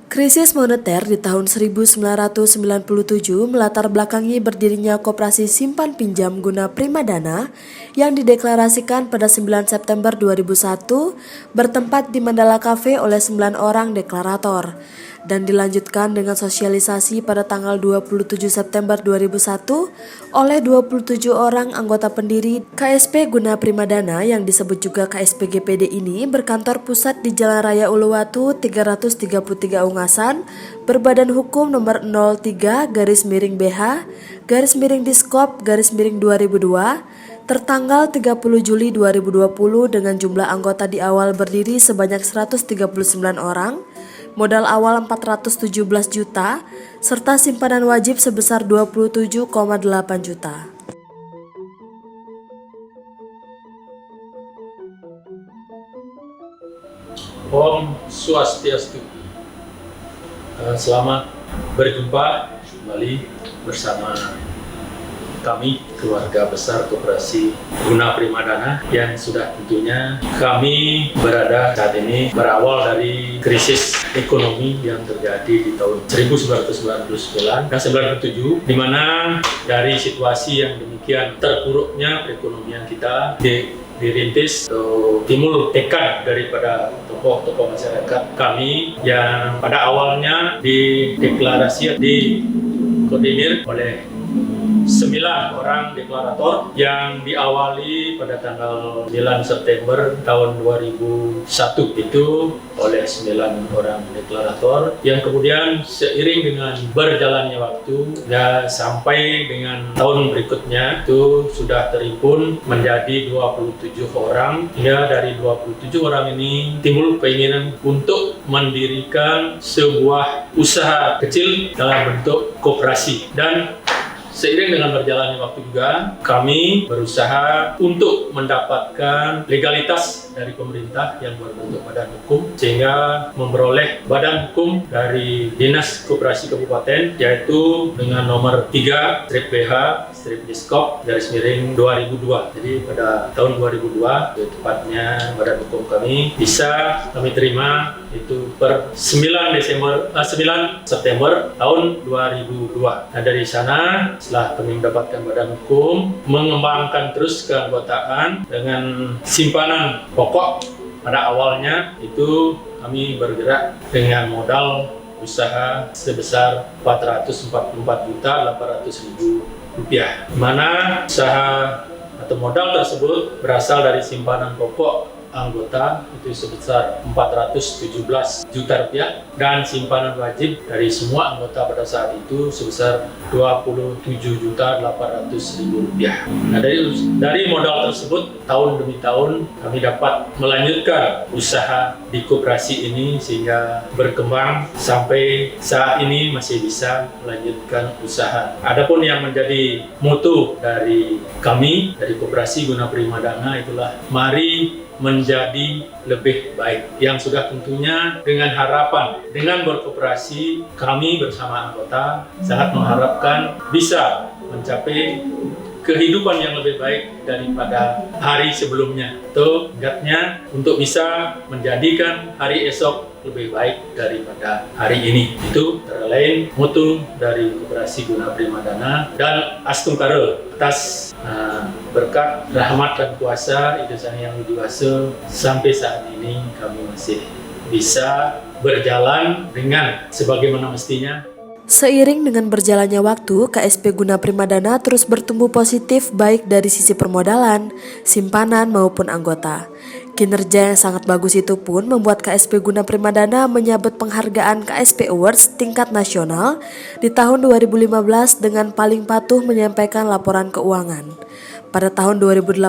Krisis moneter di tahun 1997 melatar belakangi berdirinya Koperasi Simpan Pinjam Guna Primadana yang dideklarasikan pada 9 September 2001 bertempat di Mandala Cafe oleh 9 orang deklarator dan dilanjutkan dengan sosialisasi pada tanggal 27 September 2001 oleh 27 orang anggota pendiri KSP Guna Primadana yang disebut juga KSP GPD ini berkantor pusat di Jalan Raya Uluwatu 333 Ungasan, berbadan hukum nomor 03-BH-Diskop-2002 tertanggal 30 Juli 2020 dengan jumlah anggota di awal berdiri sebanyak 139 orang, modal awal 417 juta, serta simpanan wajib sebesar 27,8 juta. Om Swastiastu. Selamat berjumpa kembali bersama kami, keluarga besar Koperasi Guna Primadana, yang sudah tentunya kami berada saat ini berawal dari krisis ekonomi yang terjadi di tahun 1999 dan 97, di mana dari situasi yang demikian terpuruknya perekonomian kita dirintis timbul tekad daripada tokoh-tokoh masyarakat kami yang pada awalnya dikoordinir oleh 9 orang deklarator yang diawali pada tanggal 9 September tahun 2001 itu oleh 9 orang deklarator yang kemudian seiring dengan berjalannya waktu dan sampai dengan tahun berikutnya itu sudah terhimpun menjadi 27 orang. Ya, dari 27 orang ini timbul keinginan untuk mendirikan sebuah usaha kecil dalam bentuk koperasi, dan seiring dengan berjalannya waktu juga, kami berusaha untuk mendapatkan legalitas dari pemerintah yang berbentuk badan hukum, sehingga memperoleh badan hukum dari Dinas Koperasi Kabupaten, yaitu dengan nomor 3-BH-Diskop-2002. Jadi pada tahun 2002, tepatnya badan hukum kami bisa kami terima itu per 9 September tahun 2002. Nah, dari sana setelah kami mendapatkan badan hukum, mengembangkan terus keanggotaan dengan simpanan pokok. Pada awalnya itu kami bergerak dengan modal usaha sebesar Rp444.800.000, di mana usaha atau modal tersebut berasal dari simpanan pokok anggota itu sebesar Rp417 juta dan simpanan wajib dari semua anggota pada saat itu sebesar Rp27.800.000. Nah, dari modal tersebut tahun demi tahun kami dapat melanjutkan usaha di koperasi ini sehingga berkembang sampai saat ini masih bisa melanjutkan usaha. Adapun yang menjadi mutu dari kami dari Koperasi Guna Primadana itulah mari menjadi lebih baik, yang sudah tentunya dengan harapan dengan berkoperasi kami bersama anggota sangat mengharapkan bisa mencapai kehidupan yang lebih baik daripada hari sebelumnya, atau ingatnya untuk bisa menjadikan hari esok lebih baik daripada hari ini. Itu antara lain mutu dari Koperasi Guna Primadana, dan astungkara atas berkat rahmat dan kuasa Ibu Sang Hyang Widi Wasa sampai saat ini kami masih bisa berjalan dengan sebagaimana mestinya. Seiring dengan berjalannya waktu, KSP Guna Primadana terus bertumbuh positif baik dari sisi permodalan, simpanan maupun anggota. Kinerja yang sangat bagus itu pun membuat KSP Guna Primadana menyabet penghargaan KSP Awards tingkat nasional di tahun 2015 dengan paling patuh menyampaikan laporan keuangan. Pada tahun 2018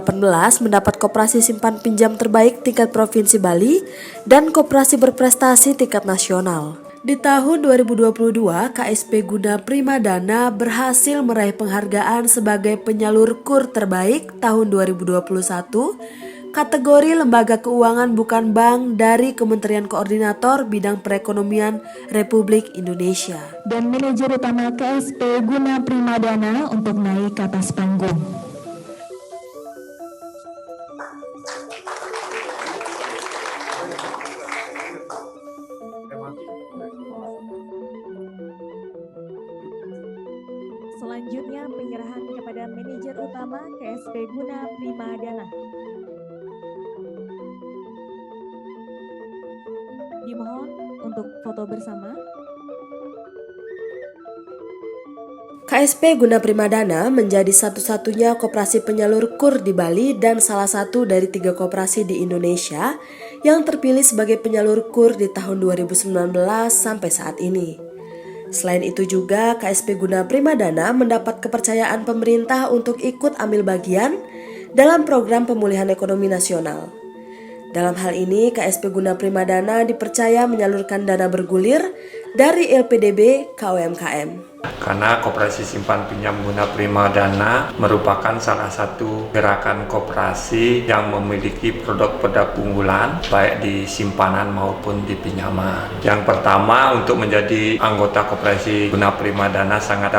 mendapat koperasi simpan pinjam terbaik tingkat Provinsi Bali dan koperasi berprestasi tingkat nasional. Di tahun 2022, KSP Guna Primadana berhasil meraih penghargaan sebagai penyalur KUR terbaik tahun 2021, kategori lembaga keuangan bukan bank dari Kementerian Koordinator Bidang Perekonomian Republik Indonesia. Dan manajer utama KSP Guna Primadana untuk naik ke atas panggung. Selanjutnya penyerahan kepada manajer utama KSP Guna Primadana. Dimohon untuk foto bersama. KSP Guna Primadana menjadi satu-satunya koperasi penyalur KUR di Bali dan salah satu dari 3 koperasi di Indonesia yang terpilih sebagai penyalur KUR di tahun 2019 sampai saat ini. Selain itu juga KSP Guna Primadana mendapat kepercayaan pemerintah untuk ikut ambil bagian dalam program pemulihan ekonomi nasional. Dalam hal ini KSP Guna Primadana dipercaya menyalurkan dana bergulir dari LPDB ke UMKM. Karena Koperasi Simpan Pinjam Guna Primadana merupakan salah satu gerakan koperasi yang memiliki produk-produk unggulan baik di simpanan maupun di pinjaman. Yang pertama, untuk menjadi anggota Koperasi Guna Primadana sangat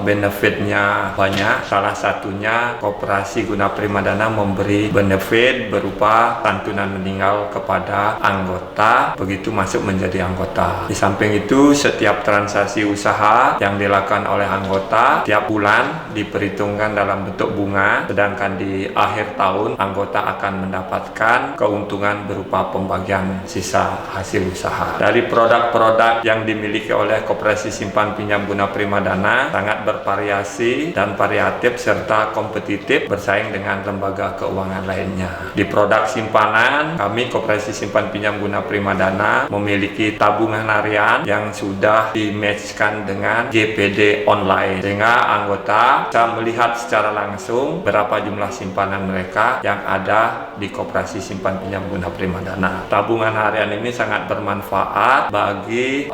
benefitnya banyak. Salah satunya Koperasi Guna Primadana memberi benefit berupa santunan meninggal kepada anggota begitu masuk menjadi anggota. Di samping itu, setiap transaksi usaha yang dilakukan oleh anggota tiap bulan diperhitungkan dalam bentuk bunga, sedangkan di akhir tahun anggota akan mendapatkan keuntungan berupa pembagian sisa hasil usaha. Dari produk-produk yang dimiliki oleh Koperasi Simpan Pinjam Guna Primadana sangat bervariasi dan variatif serta kompetitif bersaing dengan lembaga keuangan lainnya. Di produk simpanan, kami Koperasi Simpan Pinjam Guna Primadana memiliki tabungan harian yang sudah di-matchkan dengan GPD online, sehingga anggota bisa melihat secara langsung berapa jumlah simpanan mereka yang ada di Koperasi Simpan Pinjam Guna Primadana. Tabungan harian ini sangat bermanfaat bagi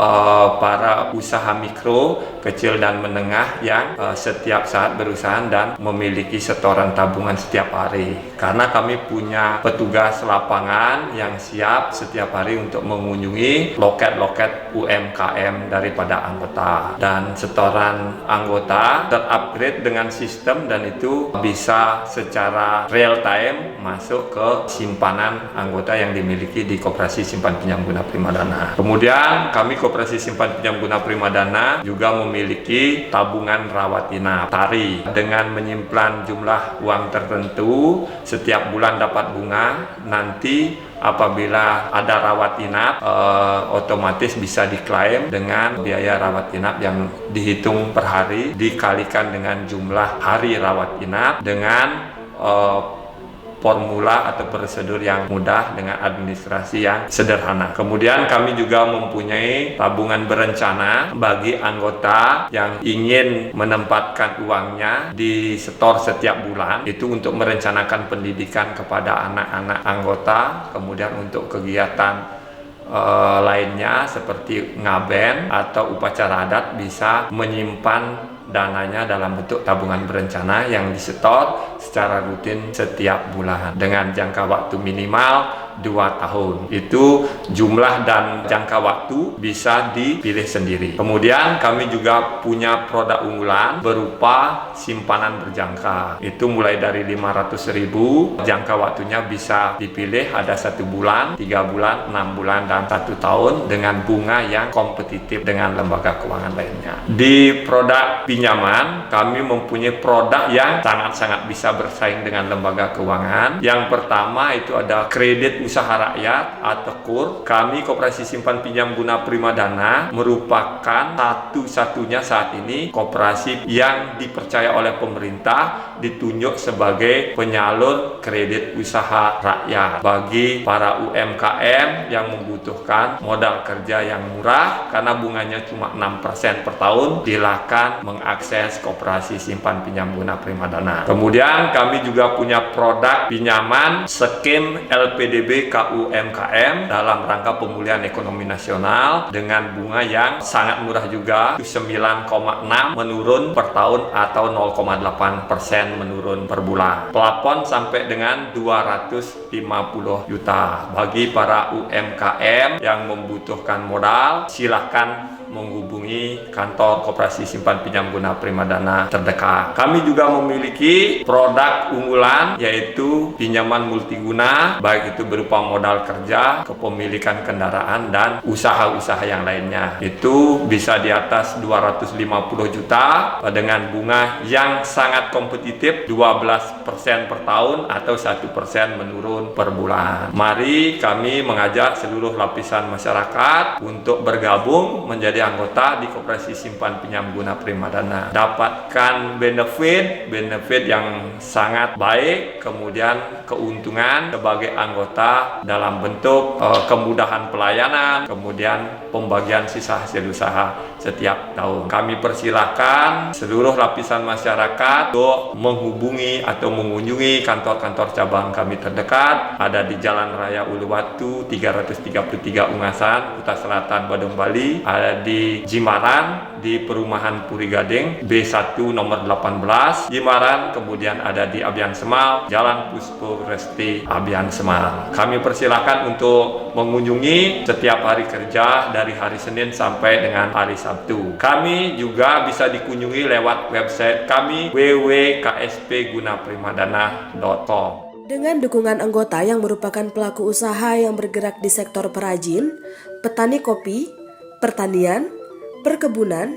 para usaha mikro, kecil dan menengah yang setiap saat berusaha dan memiliki setoran tabungan setiap hari. Karena kami punya petugas lapangan yang siap setiap hari untuk mengunjungi loket-loket UMKM daripada anggota, dan setoran anggota terupgrade dengan sistem dan itu bisa secara real time masuk ke simpanan anggota yang dimiliki di Koperasi Simpan Pinjam Guna Primadana. Kemudian kami Koperasi Simpan Pinjam Guna Primadana juga memiliki tabungan rawat inap TARI dengan menyimpan jumlah uang tertentu, setiap bulan dapat bunga. Nanti apabila ada rawat inap, otomatis bisa diklaim dengan biaya rawat inap yang dihitung per hari dikalikan dengan jumlah hari rawat inap dengan formula atau prosedur yang mudah dengan administrasi yang sederhana. Kemudian kami juga mempunyai tabungan berencana bagi anggota yang ingin menempatkan uangnya di setor setiap bulan, itu untuk merencanakan pendidikan kepada anak-anak anggota, kemudian untuk kegiatan lainnya seperti ngaben atau upacara adat bisa menyimpan dananya dalam bentuk tabungan berencana yang disetor secara rutin setiap bulan dengan jangka waktu minimal 2 tahun. Itu jumlah dan jangka waktu bisa dipilih sendiri. Kemudian kami juga punya produk unggulan berupa simpanan berjangka. Itu mulai dari 500.000, jangka waktunya bisa dipilih ada 1 bulan, 3 bulan, 6 bulan, dan 1 tahun dengan bunga yang kompetitif dengan lembaga keuangan lainnya. Di produk pinjaman, kami mempunyai produk yang sangat-sangat bisa bersaing dengan lembaga keuangan. Yang pertama itu ada kredit usaha rakyat atau KUR. Kami Koperasi Simpan Pinjam Guna Primadana merupakan satu-satunya saat ini koperasi yang dipercaya oleh pemerintah ditunjuk sebagai penyalur kredit usaha rakyat bagi para UMKM yang membutuhkan modal kerja yang murah karena bunganya cuma 6% per tahun. Silakan mengakses Koperasi Simpan Pinjam Guna Primadana. Kemudian kami juga punya produk pinjaman skim LPDB KUMKM dalam rangka pemulihan ekonomi nasional dengan bunga yang sangat murah juga, 9,6 menurun per tahun atau 0,8% menurun per bulan. Plafon sampai dengan 250 juta. Bagi para UMKM yang membutuhkan modal, silakan menghubungi kantor Koperasi Simpan Pinjam Guna Primadana terdekat. Kami juga memiliki produk unggulan yaitu pinjaman multiguna, baik itu berupa modal kerja, kepemilikan kendaraan, dan usaha-usaha yang lainnya. Itu bisa di atas 250 juta dengan bunga yang sangat kompetitif, 12% per tahun atau 1% menurun per bulan. Mari kami mengajak seluruh lapisan masyarakat untuk bergabung menjadi anggota di Koperasi Simpan Pinjam Guna Primadana. Dapatkan benefit yang sangat baik, kemudian keuntungan sebagai anggota dalam bentuk kemudahan pelayanan, kemudian pembagian sisa hasil usaha setiap tahun. Kami persilahkan seluruh lapisan masyarakat untuk menghubungi atau mengunjungi kantor-kantor cabang kami terdekat, ada di Jalan Raya Uluwatu 333 Ungasan, Kuta Selatan, Badung, Bali, ada di Jimaran di Perumahan Puri Gading B1 nomor 18 Jimaran, kemudian ada di Abian Semal, Jalan Puspo Resti Abian Semal. Kami persilakan untuk mengunjungi setiap hari kerja dari hari Senin sampai dengan hari Sabtu. Kami juga bisa dikunjungi lewat website kami www.kspgunaprimadana.com. Dengan dukungan anggota yang merupakan pelaku usaha yang bergerak di sektor perajin, petani kopi, pertanian, perkebunan,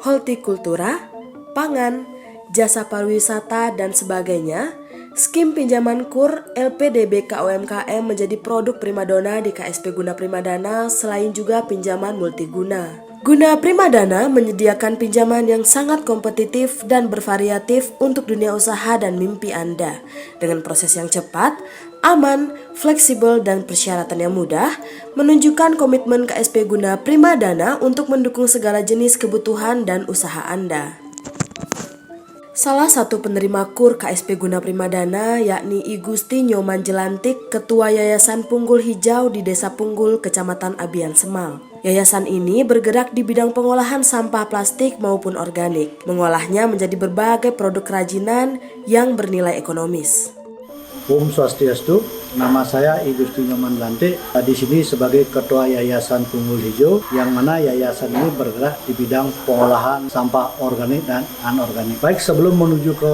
hortikultura, pangan, jasa pariwisata, dan sebagainya, Skim Pinjaman KUR LPDB KUMKM menjadi produk primadona di KSP Guna Primadana selain juga pinjaman multiguna. Guna Primadana menyediakan pinjaman yang sangat kompetitif dan bervariatif untuk dunia usaha dan mimpi Anda. Dengan proses yang cepat, aman, fleksibel, dan persyaratan yang mudah, menunjukkan komitmen KSP Guna Primadana untuk mendukung segala jenis kebutuhan dan usaha Anda. Salah satu penerima KUR KSP Guna Primadana yakni I Gusti Nyoman Jelantik, Ketua Yayasan Punggul Hijau di Desa Punggul, Kecamatan Abian Semal. Yayasan ini bergerak di bidang pengolahan sampah plastik maupun organik, mengolahnya menjadi berbagai produk kerajinan yang bernilai ekonomis. Om Swastiastu, nama saya I Gusti Nyoman Jelantik, di sini sebagai Ketua Yayasan Punggul Hijau, yang mana yayasan ini bergerak di bidang pengolahan sampah organik dan anorganik. Baik, sebelum menuju ke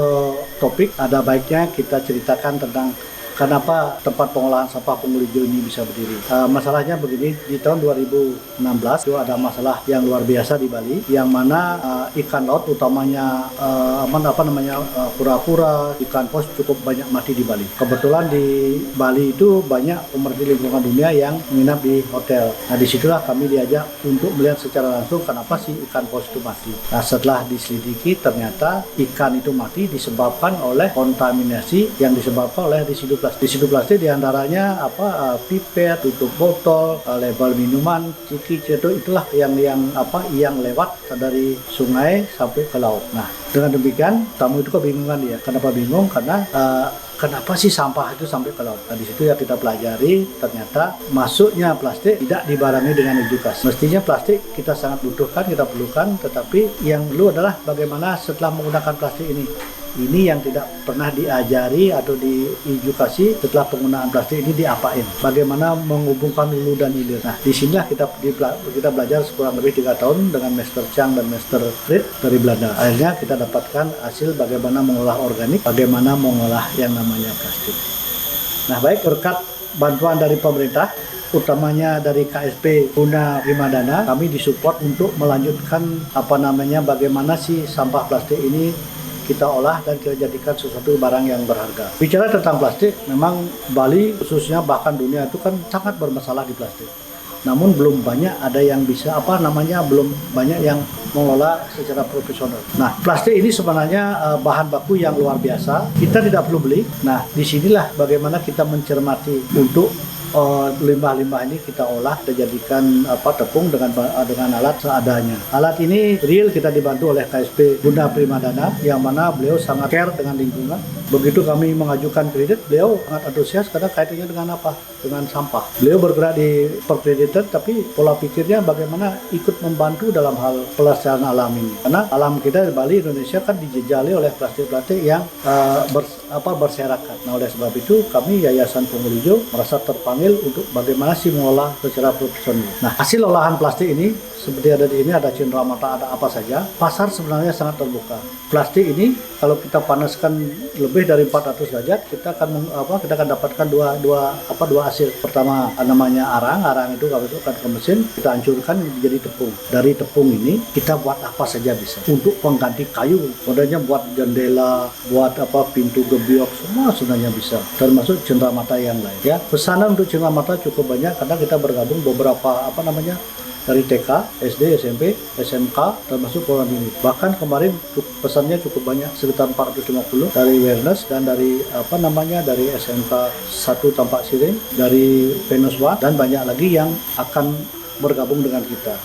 topik, ada baiknya kita ceritakan tentang kenapa tempat pengolahan sampah Punggul Hijau ini bisa berdiri. Masalahnya begini, di tahun 2016 itu ada masalah yang luar biasa di Bali, yang mana ikan laut utamanya kura-kura, ikan paus cukup banyak mati di Bali. Kebetulan di Bali itu banyak pemerhati lingkungan dunia yang menginap di hotel. Nah, disitulah kami diajak untuk melihat secara langsung kenapa sih ikan paus itu mati. Nah, setelah diselidiki ternyata ikan itu mati disebabkan oleh kontaminasi yang disebabkan oleh residu plastik. Residu plastik diantaranya pipet, tutup botol, label minuman, ciki, itulah yang lewat dari sungai sampai ke laut. Nah, dengan demikian tamu itu kebingungan dia. Kenapa bingung? Karena kenapa sih sampah itu sampai ke laut? Nah, di situ ya kita pelajari, ternyata masuknya plastik tidak dibarengi dengan edukasi. Mestinya plastik kita sangat butuhkan, kita perlukan, tetapi yang dulu adalah bagaimana setelah menggunakan plastik ini. Ini yang tidak pernah diajari atau diedukasi setelah penggunaan plastik ini diapain. Bagaimana menghubungkan hulu dan hilir. Nah, disinilah kita belajar kurang lebih 3 tahun dengan Master Chang dan Master Frit dari Belanda. Akhirnya kita dapatkan hasil bagaimana mengolah organik, bagaimana mengolah yang namanya plastik. Nah, baik, berkat bantuan dari pemerintah, utamanya dari KSP Guna Primadana, kami disupport untuk melanjutkan bagaimana sih sampah plastik ini kita olah dan kita jadikan sesuatu barang yang berharga. Bicara tentang plastik, memang Bali khususnya bahkan dunia itu kan sangat bermasalah di plastik. Namun belum banyak ada yang bisa belum banyak yang mengolah secara profesional. Nah, plastik ini sebenarnya bahan baku yang luar biasa. Kita tidak perlu beli. Nah, disinilah bagaimana kita mencermati untuk limbah-limbah ini kita olah, kita jadikan tepung dengan alat seadanya. Alat ini real kita dibantu oleh KSP Guna Primadana, yang mana beliau sangat care dengan lingkungan. Begitu kami mengajukan kredit, beliau sangat antusias karena kaitannya dengan apa? Dengan sampah. Beliau bergerak di perkreditan, tapi pola pikirnya bagaimana ikut membantu dalam hal pelestarian alam ini. Karena alam kita di Bali, Indonesia kan dijejali oleh plastik-plastik yang berserakan. Nah, oleh sebab itu kami Yayasan Punggul Hijau merasa terpanggil panggil untuk bagaimana sih mengolah secara profesional. Nah, hasil olahan plastik ini seperti ada di sini, ada cenderamata, ada apa saja. Pasar sebenarnya sangat terbuka. Plastik ini kalau kita panaskan lebih dari 400 derajat, kita akan dapatkan dua hasil. Pertama namanya arang itu kalau masukkan ke mesin, kita hancurkan menjadi tepung. Dari tepung ini kita buat apa saja bisa. Untuk pengganti kayu, modalnya buat jendela, buat pintu gebyok, semua sebenarnya bisa. Termasuk cenderamata yang lain. Ya, pesanan untuk cenderamata cukup banyak karena kita bergabung beberapa dari TK, SD, SMP, SMK, termasuk program ini. Bahkan kemarin pesannya cukup banyak, sekitar 450 dari Awareness dan dari dari SMK 1 Tampak Siring, dari Penuswa, dan banyak lagi yang akan bergabung dengan kita.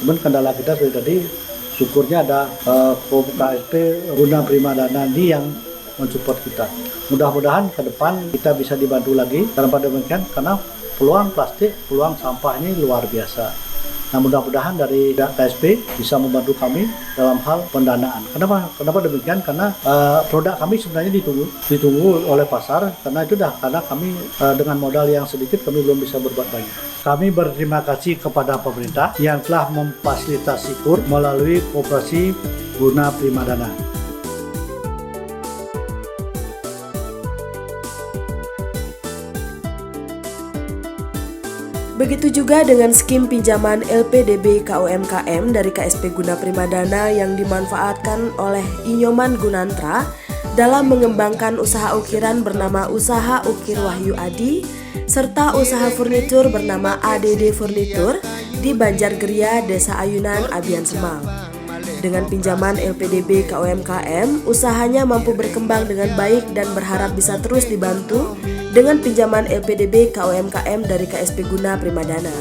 Kemudian kendala kita seperti tadi, syukurnya ada KSP Guna Primadana ini yang mensupport kita. Mudah-mudahan ke depan kita bisa dibantu lagi dalam demikian, karena peluang plastik, peluang sampah ini luar biasa. Nah, mudah-mudahan dari KSP bisa membantu kami dalam hal pendanaan. Kenapa demikian? Karena produk kami sebenarnya ditunggu oleh pasar, karena kami dengan modal yang sedikit kami belum bisa berbuat banyak. Kami berterima kasih kepada pemerintah yang telah memfasilitasi KUR melalui Koperasi Guna Primadana. Begitu juga dengan skim pinjaman LPDB KUMKM dari KSP Guna Primadana yang dimanfaatkan oleh Inyoman Gunantra dalam mengembangkan usaha ukiran bernama Usaha Ukir Wahyu Adi serta usaha furnitur bernama ADD Furnitur di Banjargeria, Desa Ayunan, Abian Semang. Dengan pinjaman LPDB KUMKM, usahanya mampu berkembang dengan baik dan berharap bisa terus dibantu dengan pinjaman LPDB KUMKM dari KSP Guna Primadana.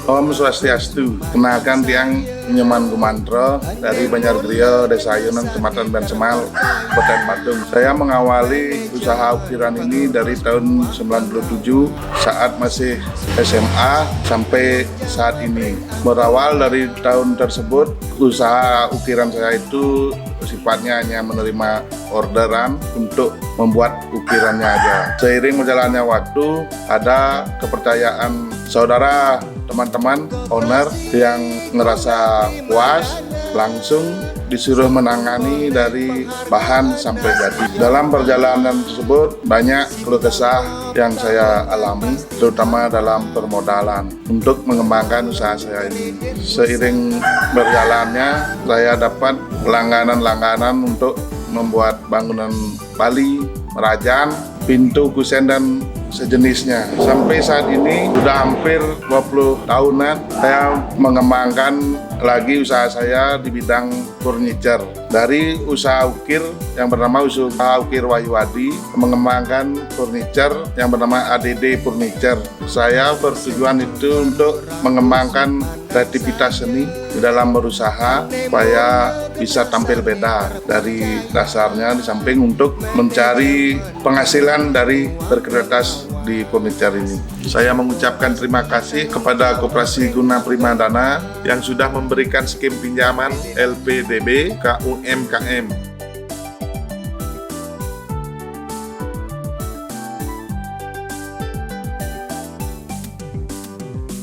Om Swastiastu, kenalkan tiang Inyoman Gunantra dari Banjargeria, Desa Ayunan, Kecamatan Abian Semang, Kabupaten Badung. Saya mengawali usaha ukiran ini dari tahun 97 saat masih SMA sampai saat ini. Berawal dari tahun tersebut, usaha ukiran saya itu sifatnya hanya menerima orderan untuk membuat ukirannya aja. Seiring berjalannya waktu, ada kepercayaan saudara, teman-teman, owner yang ngerasa puas, langsung disuruh menangani dari bahan sampai jadi. Dalam perjalanan tersebut banyak keluh kesah yang saya alami, terutama dalam permodalan untuk mengembangkan usaha saya ini. Seiring berjalannya, saya dapat langganan untuk membuat bangunan Bali, merajan, pintu, kusen, dan sejenisnya. Sampai saat ini sudah hampir 20 tahunan saya mengembangkan lagi usaha saya di bidang furniture. Dari usaha ukir yang bernama Usaha Ukir Wahyu Adi, mengembangkan furniture yang bernama ADD Furniture. Saya bertujuan itu untuk mengembangkan kreativitas seni di dalam berusaha supaya bisa tampil beda dari dasarnya, di samping untuk mencari penghasilan dari berkreativitas di furniture ini. Saya mengucapkan terima kasih kepada Koperasi Guna Primadana yang sudah memberikan skim pinjaman LPDB KUMKM.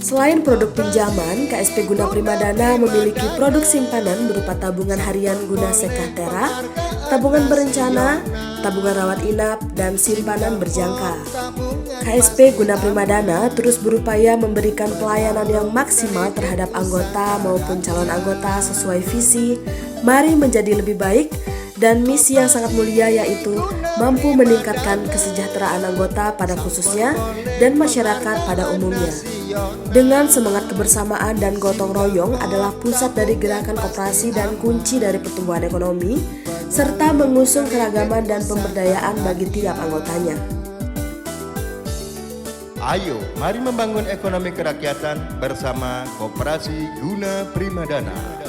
Selain produk pinjaman, KSP Guna Primadana memiliki produk simpanan berupa tabungan harian guna Sekahtera, tabungan berencana, tabungan rawat inap, dan simpanan berjangka. KSP Guna Primadana terus berupaya memberikan pelayanan yang maksimal terhadap anggota maupun calon anggota sesuai visi Mari Menjadi Lebih Baik dan misi yang sangat mulia, yaitu mampu meningkatkan kesejahteraan anggota pada khususnya dan masyarakat pada umumnya. Dengan semangat kebersamaan dan gotong royong adalah pusat dari gerakan koperasi dan kunci dari pertumbuhan ekonomi, serta mengusung keragaman dan pemberdayaan bagi tiap anggotanya. Ayo, mari membangun ekonomi kerakyatan bersama Koperasi Guna Primadana.